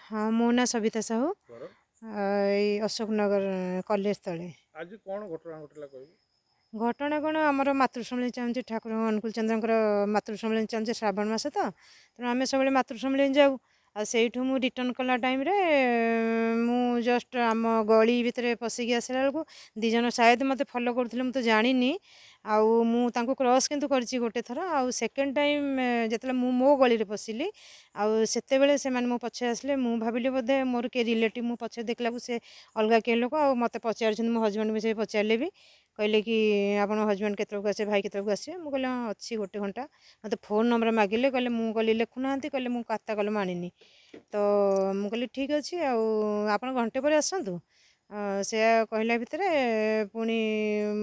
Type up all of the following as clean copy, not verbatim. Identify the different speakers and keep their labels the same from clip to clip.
Speaker 1: हाँ मो ना सविता साहू
Speaker 2: घर
Speaker 1: अशोक नगर कॉलेज तले।
Speaker 2: आज कौन घटना घटला कहबो।
Speaker 1: घटना कौन आमर मातृसम्मिलन चाहूँ ठाकुर अनुकूल चंद्र मातृसम्मिलन चाहूँ श्रावण मास तो तेणु आम सब मातृसम्मिलन जाऊ आठू मु रिटर्न कला टाइम रे मु जस्ट आम गली भितर पशिकी आसला बेलू दी जन शायद मत फॉलो करते मुझे जानी आउ क्रॉस किंतु करची गोटे थर आउ सेकेंड टाइम जिते मो गली रे पशिली आते से मो पछे आसले मु भाविली बोधे मोर किए रिलेटिव मु पछे देखला से अलग किए लोक आ मत पचार मो हजबैंड भी से पचारे भी कहले कि आपण हजबैंड केतक आसे भाई केतक आसे मुझे कहले अच्छी गोटे घंटा मत फोन नंबर मागिले कहले मु कहली लिखुना कहले मु खाता कलम आनिनी तो मु कहली ठीक अच्छे आप घंटे पर आसतु से कहला भितर पुणी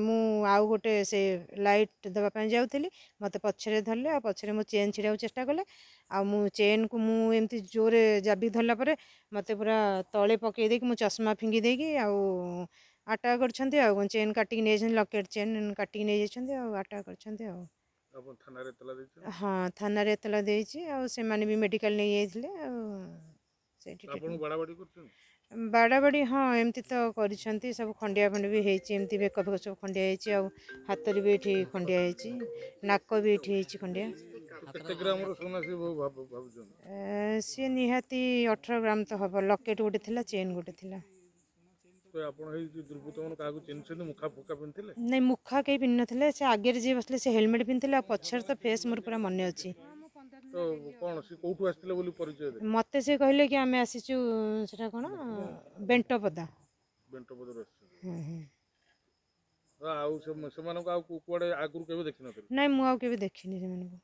Speaker 1: मु आउ गोटे से लाइट देवाई जाऊली मत पछरे धरले आ पछरे मो चेन छिड़ा चेष्टा कले आ मु चेन को मु एमती जोरे जाबी धरला परे मते पूरा तले पकई देकी मु चश्मा फिंगी देकी आटा करछन्ती आ चेन काटिक नहीं लकेट चेन काटिक नहीं जाइछन्ती आ आटा करछन्ती आ
Speaker 2: अपन थाना रे तला देछ।
Speaker 1: हाँ थाना रे एतला देइछि आ से माने भी मेडिकल नहीं जाइथिले आ सेठी
Speaker 2: आपन बड़ा बड़ी करछन
Speaker 1: बाड़ाबाड़ी हाँ एमती तो करिछन्ती सब खंडिया खंड भी हेछि एमती बेक फेक सब खंडिया हेछि आ हाथ रे भी एठी खंडिया हेछि नाक भी एठी हेछि खंडिया
Speaker 2: केते ग्राम रो सोना से भाबुछन
Speaker 1: सी निहाती 18 ग्राम तो हब लकेट गोटे थिला चेन गोटे थिला
Speaker 2: तो आपण हे दुर्बृत्त मन कागु चिन्हछन मुखा फुका पिनथिले
Speaker 1: नहीं मुखा कहीं पिन नथिले से आगे जे बसले से हेलमेट पिनथिले आ पछर तो फेस मोर पूरा मने अछि
Speaker 2: तो कोन से कोठु आस्थिले बोली परिचय दे
Speaker 1: मते से कहले कि आमे आसीचु सेटा कोन बेंटपदा
Speaker 2: बेंटपदर आस्थिले
Speaker 1: हम्म
Speaker 2: आउ से मानको आउ कुआडे आगुर केबे देखि नथिले
Speaker 1: नहीं मु आउ केबे देखिनी से मानको